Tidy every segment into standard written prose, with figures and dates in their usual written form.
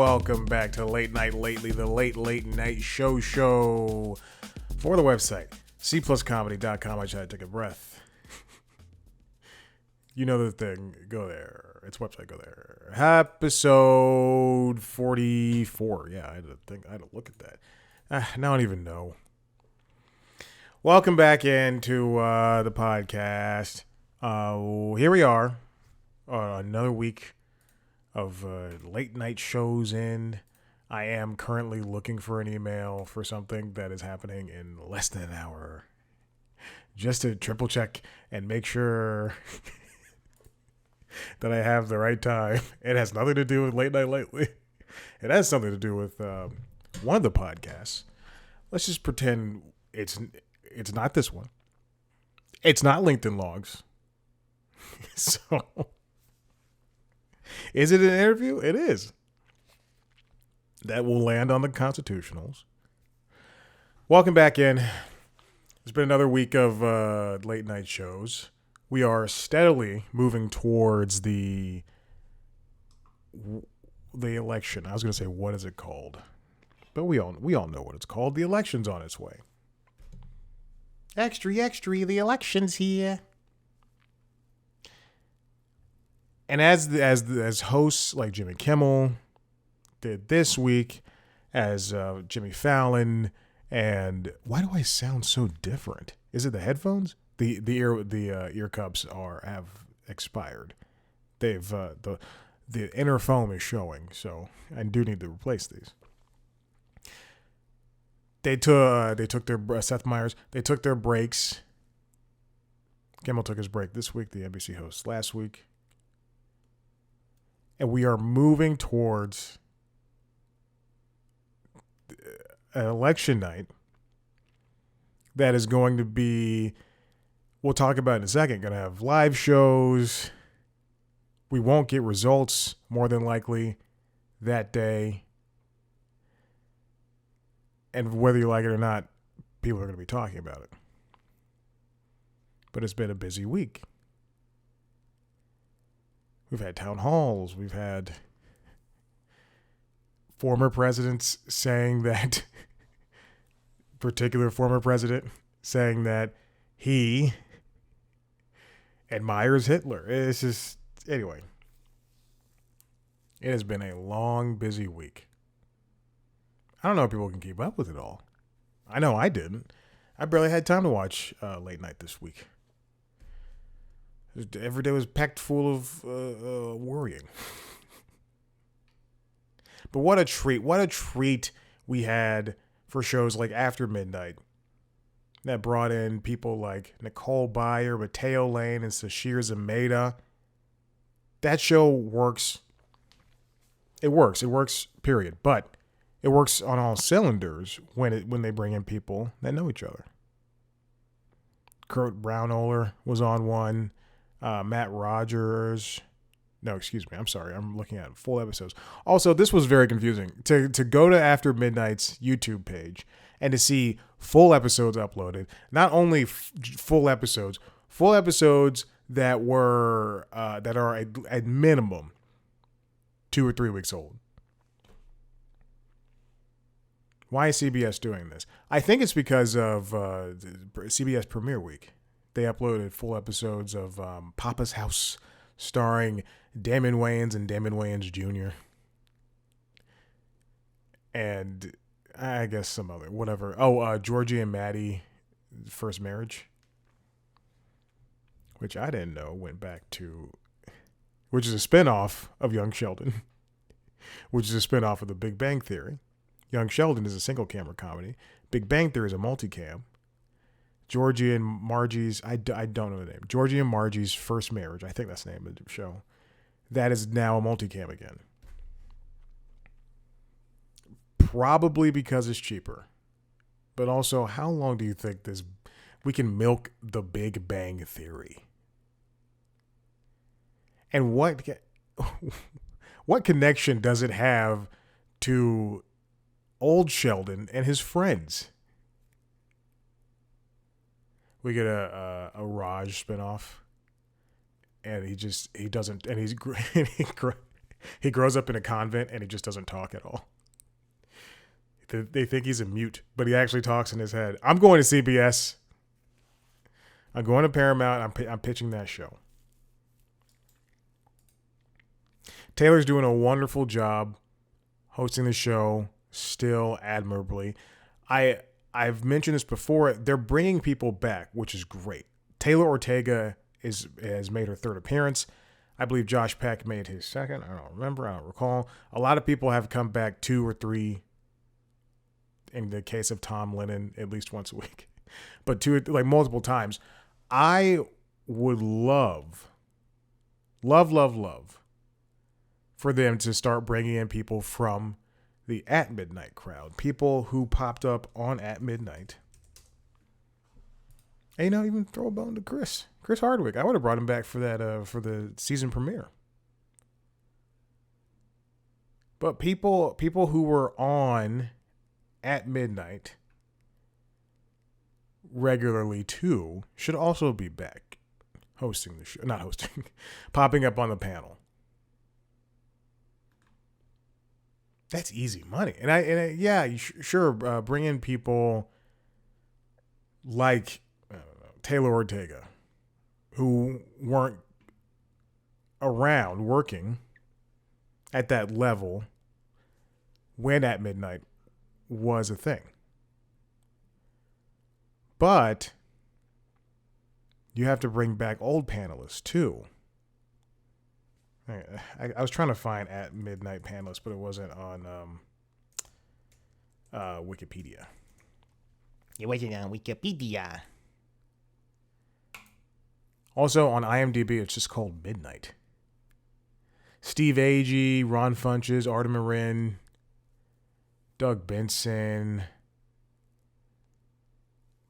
welcome back to Late Night Lately, the late night show for the website, cpluscomedy.com. I try to take a breath. You know the thing. Go there. It's website. Go there. Episode 44. Yeah, I had to look at that. Now I don't even know. Welcome back into the podcast. Here we are. Another week of late night shows in. I am currently looking for an email for something that is happening in less than an hour. Just to triple check and make sure that I have the right time. It has nothing to do with Late Night Lately. It has something to do with one of the podcasts. Let's just pretend it's not this one. It's not LinkedIn Logs. So, is it an interview? It is. That will land on the Constitutionals. Welcome back in. It's been another week of late night shows. We are steadily moving towards the election. I was going to say, what is it called? But we all know what it's called. The election's on its way. Extra, the election's here. And as hosts like Jimmy Kimmel did this week, as Jimmy Fallon, and why do I sound so different? Is it the headphones? The ear cups have expired. They've the inner foam is showing, so I do need to replace these. They took their Seth Meyers. They took their breaks. Kimmel took his break this week. The NBC host last week. And we are moving towards an election night that is going to be, we'll talk about in a second, going to have live shows. We won't get results more than likely that day. And whether you like it or not, people are going to be talking about it. But it's been a busy week. We've had town halls. We've had former presidents saying that, particular former president saying that he admires Hitler. It's just, anyway. It has been a long, busy week. I don't know if people can keep up with it all. I know I didn't. I barely had time to watch late night this week. Every day was packed full of worrying. But what a treat. What a treat we had for shows like After Midnight that brought in people like Nicole Byer, Mateo Lane, and Sashir Zameda. That show works. It works. It works, period. But it works on all cylinders when they bring in people that know each other. Kurt Brownohler was on one. Matt Rogers. No, excuse me. I'm sorry. I'm looking at full episodes. Also, this was very confusing. To go to After Midnight's YouTube page and to see full episodes uploaded. Not only full episodes that were that are at minimum 2 or 3 weeks old. Why is CBS doing this? I think it's because of CBS Premiere Week. They uploaded full episodes of Papa's House, starring Damon Wayans and Damon Wayans Jr. And I guess some other, whatever. Oh, Georgie and Maddie, First Marriage. Which I didn't know went back to, which is a spinoff of Young Sheldon. Which is a spinoff of The Big Bang Theory. Young Sheldon is a single camera comedy. Big Bang Theory is a multicam. Georgie and Margie's, I don't know the name. Georgie and Margie's First Marriage, I think that's the name of the show. That is now a multicam again. Probably because it's cheaper. But also, how long do you think we can milk The Big Bang Theory? And what connection does it have to old Sheldon and his friends? We get a Raj spinoff, and he doesn't, and he's He grows up in a convent and he just doesn't talk at all. They think he's a mute, but he actually talks in his head. I'm going to CBS. I'm going to Paramount. I'm pitching that show. Taylor's doing a wonderful job hosting the show, still admirably. I've mentioned this before. They're bringing people back, which is great. Taylor Ortega has made her third appearance. I believe Josh Peck made his second. I don't remember. I don't recall. A lot of people have come back 2 or 3. In the case of Tom Lennon, at least once a week, but multiple times. I would love for them to start bringing in people from the At Midnight crowd, people who popped up on At Midnight. And, even throw a bone to Chris Hardwick. I would have brought him back for that for the season premiere. But people who were on At Midnight regularly too should also be back hosting the show. Not hosting, popping up on the panel. That's easy money. Sure, bring in people like Taylor Ortega, who weren't around working at that level when At Midnight was a thing. But you have to bring back old panelists too. I was trying to find At Midnight panelists, but it wasn't on Wikipedia. It wasn't on Wikipedia. Also on IMDb, it's just called Midnight. Steve Agee, Ron Funches, Artem Marin, Doug Benson,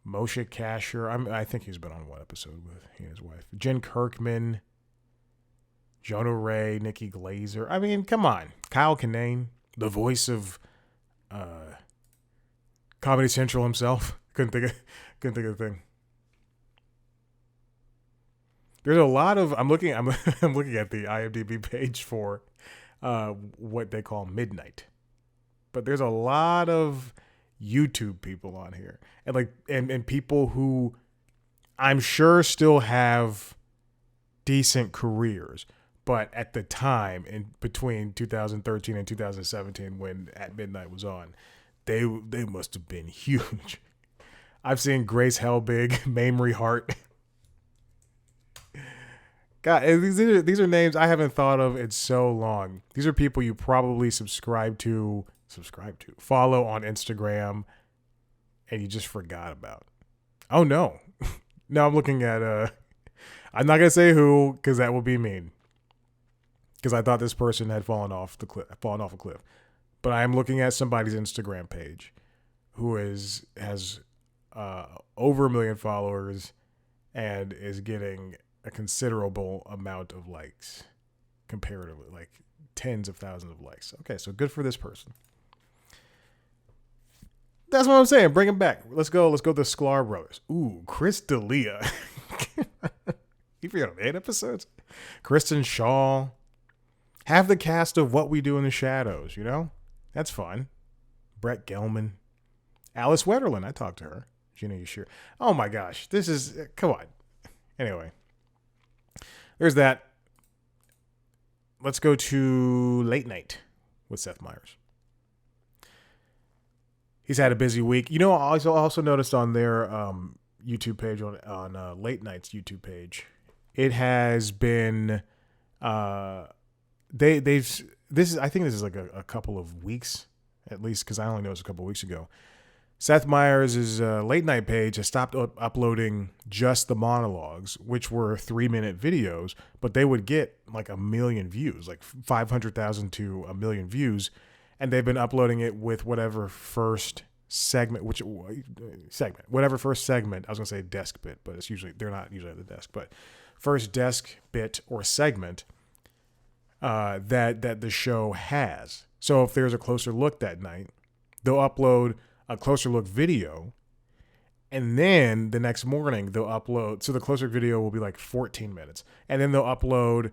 Moshe Kasher. I think he's been on one episode with he and his wife. Jen Kirkman, Jonah Ray, Nikki Glazer. I mean, come on. Kyle Kinane, the voice of Comedy Central himself. Couldn't think of a thing. There's a lot of I'm looking at the IMDb page for what they call Midnight. But there's a lot of YouTube people on here. And people who I'm sure still have decent careers. But at the time, in between 2013 and 2017, when At Midnight was on, they must have been huge. I've seen Grace Helbig, Mamrie Hart. God, these are names I haven't thought of in so long. These are people you probably subscribe to, follow on Instagram, and you just forgot about. Oh no. Now I'm looking at I'm not gonna say who, because that would be mean. Because I thought this person had fallen off a cliff. But I am looking at somebody's Instagram page who has over 1 million followers and is getting a considerable amount of likes comparatively, like tens of thousands of likes. Okay, so good for this person. That's what I'm saying. Bring him back. Let's go the Sklar brothers. Ooh, Chris D'Elia. You forgot on 8 episodes. Kristen Shaw. Have the cast of What We Do in the Shadows, That's fun. Brett Gelman. Alice Wetterland. I talked to her. Gina Yashir. Oh my gosh. This is... Come on. Anyway. There's that. Let's go to Late Night with Seth Meyers. He's had a busy week. I also noticed on their YouTube page, on Late Night's YouTube page, it has been... I think this is like a couple of weeks, at least, because I only noticed a couple of weeks ago. Seth Meyers' Late Night page has stopped uploading just the monologues, which were 3-minute videos, but they would get like 1 million views, like 500,000 to 1 million views, and they've been uploading it with whatever first segment. I was gonna say desk bit, but they're not usually at the desk, but first desk bit or segment that the show has. So if there's a closer look that night, they'll upload a closer look video, and then the next morning they'll upload. So the closer video will be like 14 minutes, and then they'll upload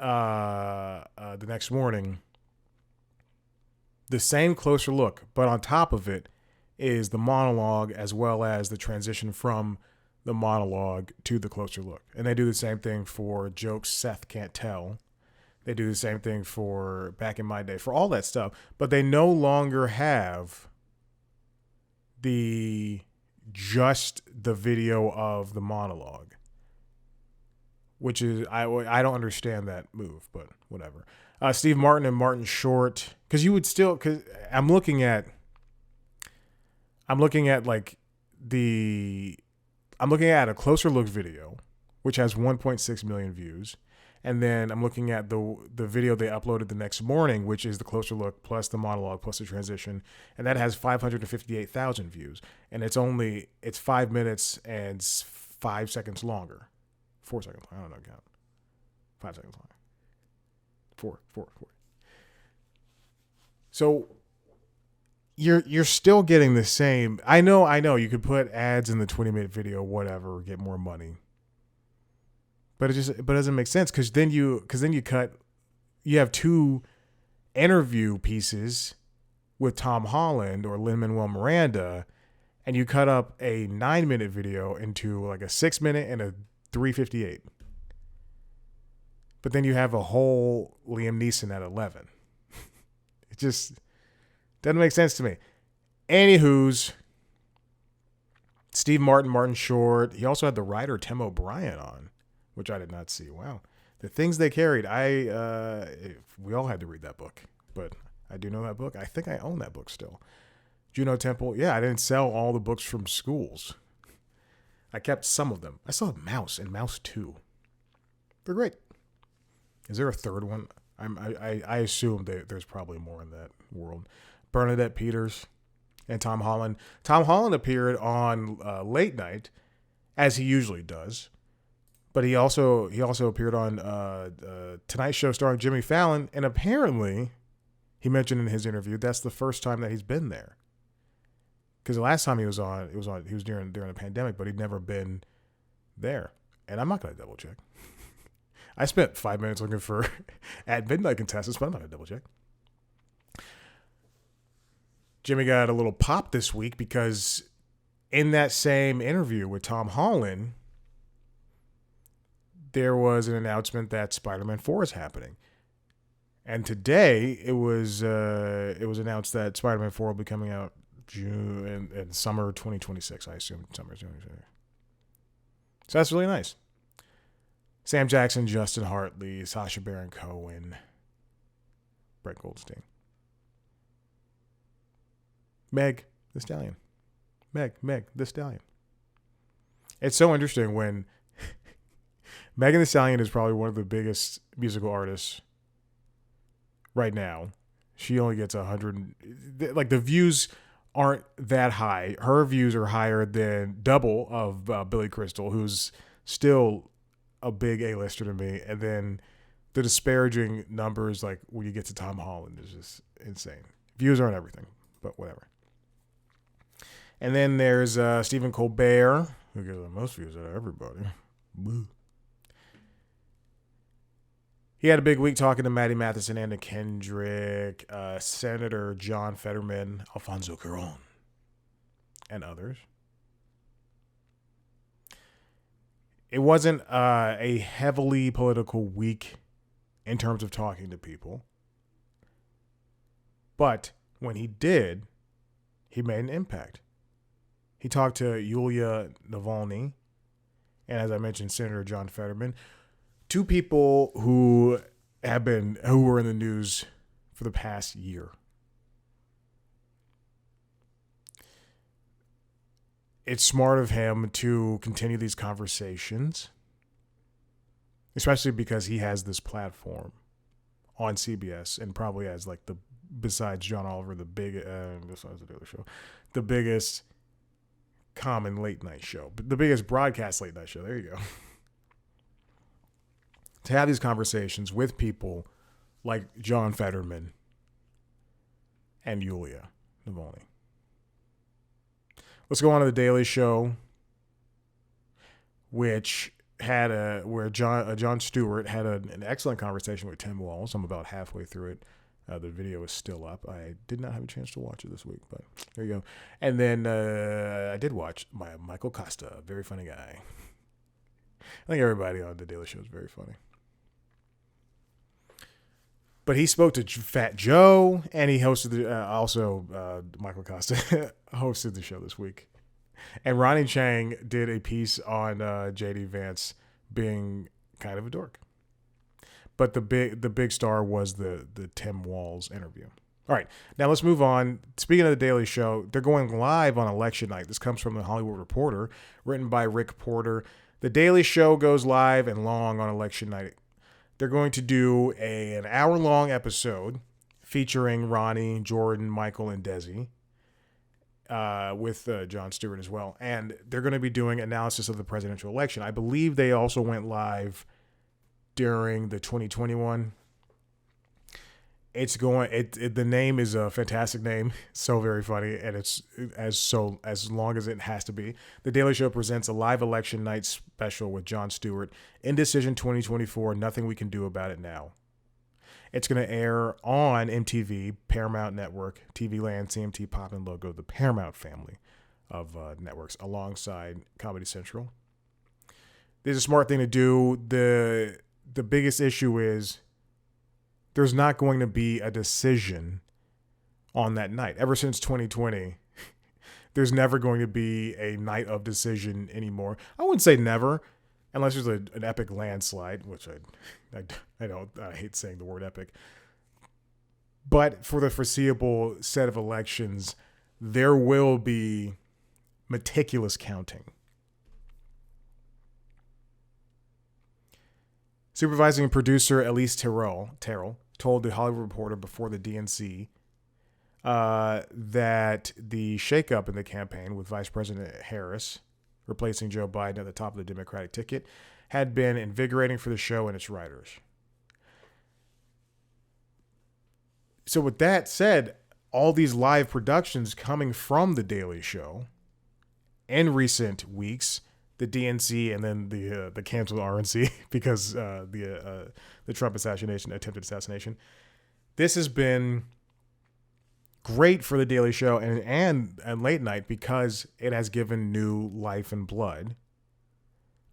the next morning, the same closer look, but on top of it is the monologue as well as the transition from the monologue to the closer look. And they do the same thing for jokes Seth can't tell. They do the same thing for Back in My Day, for all that stuff. But they no longer have just the video of the monologue, which is, I don't understand that move, but whatever. Steve Martin and Martin Short, because you would still, because I'm looking at like I'm looking at a closer look video, which has 1.6 million views. And then I'm looking at the video they uploaded the next morning, which is the closer look plus the monologue plus the transition. And that has 558,000 views. And it's 5 minutes and 5 seconds longer. 4 seconds. I don't know, count. 5 seconds longer. Four. So you're still getting the same. I know you could put ads in the 20-minute video, whatever, get more money. But it doesn't make sense because then you have two interview pieces with Tom Holland or Lin-Manuel Miranda, and you cut up a 9-minute video into like a 6-minute and a 3:58. But then you have a whole Liam Neeson at 11. It just doesn't make sense to me. Anywho's, Steve Martin, Martin Short. He also had the writer Tim O'Brien on, which I did not see. Wow. The things they carried. We all had to read that book, but I do know that book. I think I own that book still. Juno Temple. Yeah, I didn't sell all the books from schools. I kept some of them. I still have Mouse and Mouse 2. They're great. Is there a third one? I assume there's probably more in that world. Bernadette Peters and Tom Holland. Tom Holland appeared on Late Night, as he usually does. But he also appeared on Tonight Show starring Jimmy Fallon, and apparently, he mentioned in his interview that's the first time that he's been there. Because the last time he was during the pandemic, but he'd never been there. And I'm not gonna double check. I spent 5 minutes looking for At Midnight contestants, but I'm not gonna double check. Jimmy got a little pop this week because in that same interview with Tom Holland, there was an announcement that Spider-Man 4 is happening. And today it was announced that Spider-Man 4 will be coming out June and summer 2026, I assume. Summer 2026. So that's really nice. Sam Jackson, Justin Hartley, Sacha Baron Cohen, Brett Goldstein. Meg the Stallion. Meg the Stallion. It's so interesting when Megan Thee Stallion is probably one of the biggest musical artists right now. She only gets 100. Like, the views aren't that high. Her views are higher than double of Billy Crystal, who's still a big A-lister to me. And then the disparaging numbers, like when you get to Tom Holland, is just insane. Views aren't everything, but whatever. And then there's Stephen Colbert, who gets the most views out of everybody. Woo. He had a big week talking to Maddie Matheson, Anna Kendrick, Senator John Fetterman, Alfonso Cuarón, and others. It wasn't a heavily political week in terms of talking to people. But when he did, he made an impact. He talked to Yulia Navalny, and as I mentioned, Senator John Fetterman, two people who were in the news for the past year. It's smart of him to continue these conversations, especially because he has this platform on CBS and probably has like besides John Oliver, besides the other show, the biggest common late night show, the biggest broadcast late night show. There you go. To have these conversations with people like John Fetterman and Yulia Navalny. Let's go on to The Daily Show, which had where Jon Stewart had an excellent conversation with Tim Walz. I'm about halfway through it. The video is still up. I did not have a chance to watch it this week, but there you go. And then I did watch Michael Costa, a very funny guy. I think everybody on The Daily Show is very funny. But he spoke to Fat Joe, and he hosted Michael Costa hosted the show this week. And Ronnie Chang did a piece on J.D. Vance being kind of a dork. But the big star was the Tim Walz interview. All right, now let's move on. Speaking of The Daily Show, they're going live on election night. This comes from The Hollywood Reporter, written by Rick Porter. The Daily Show goes live and long on election night. They're going to do an hour-long episode featuring Ronnie, Jordan, Michael, and Desi, with Jon Stewart as well. And they're going to be doing analysis of the presidential election. I believe they also went live during the 2021. The name is a fantastic name, so very funny, and it's as long as it has to be. The Daily Show presents a live election night special with Jon Stewart. Indecision 2024, nothing we can do about it now. It's going to air on MTV, Paramount Network, TV Land, CMT Pop, and Logo, the Paramount family of networks, alongside Comedy Central. There's a smart thing to do. The biggest issue is there's not going to be a decision on that night. Ever since 2020, there's never going to be a night of decision anymore. I wouldn't say never, unless there's an epic landslide, which I hate saying the word epic. But for the foreseeable set of elections, there will be meticulous counting. Supervising producer Elise Terrell told the Hollywood Reporter before the DNC that the shakeup in the campaign with Vice President Harris replacing Joe Biden at the top of the Democratic ticket had been invigorating for the show and its writers. So with that said, all these live productions coming from The Daily Show in recent weeks, the DNC and then the canceled RNC because the Trump attempted assassination. This has been great for The Daily Show and late night because it has given new life and blood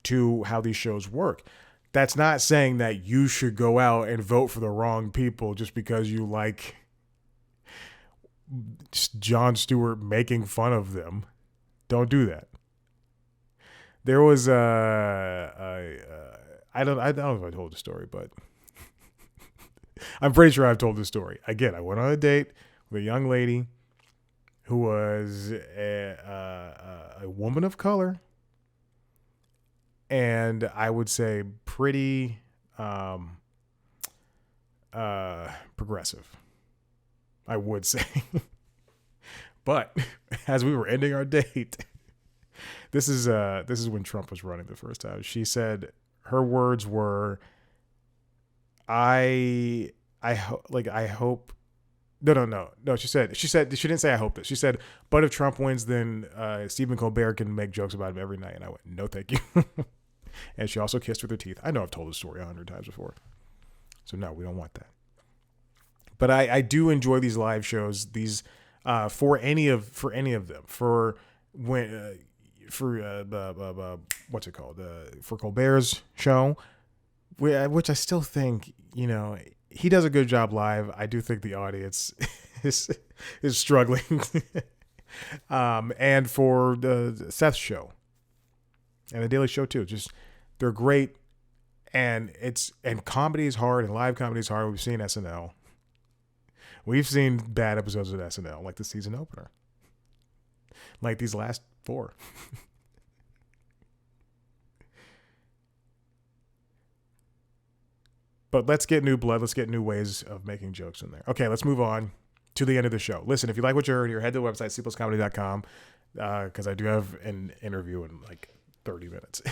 to how these shows work. That's not saying that you should go out and vote for the wrong people just because you like Jon Stewart making fun of them. Don't do that. There was I don't know if I told the story, but I'm pretty sure I've told this story. Again, I went on a date with a young lady who was a woman of color, and I would say pretty progressive, I would say. But as we were ending our date, this is when Trump was running the first time. She said her words were, I hope. No. She didn't say I hope this. She said, but if Trump wins, then Stephen Colbert can make jokes about him every night. And I went, no, thank you. And she also kissed with her teeth. I know I've told this story 100 times before. So no, we don't want that. But I do enjoy these live shows. These for any of them. For what's it called? For Colbert's show, which I still think, he does a good job live. I do think the audience is struggling. And for the Seth's show and the Daily Show too, just they're great. And comedy is hard and live comedy is hard. We've seen SNL. We've seen bad episodes of SNL, like the season opener, like these last 4. But let's get new blood. Let's get new ways of making jokes in there. Okay, let's move on to the end of the show. Listen, if you like what you heard here, head to the website, cpluscomedy.com, because I do have an interview in like 30 minutes.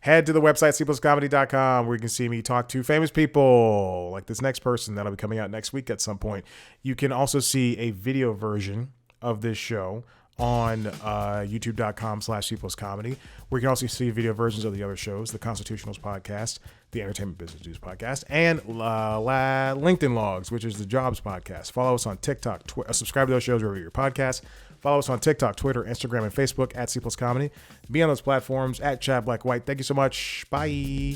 Head to the website, cpluscomedy.com, where you can see me talk to famous people, like this next person that'll be coming out next week at some point. You can also see a video version of this show on youtube.com/C Plus Comedy, where you can also see video versions of the other shows, the Constitutionals podcast, the Entertainment Business News podcast, and LinkedIn Logs, which is the Jobs podcast. Follow us on TikTok, subscribe to those shows wherever your podcasts. Follow us on TikTok, Twitter, Instagram, and Facebook at C Plus Comedy. Be on those platforms at Chad Black White. Thank you so much. Bye.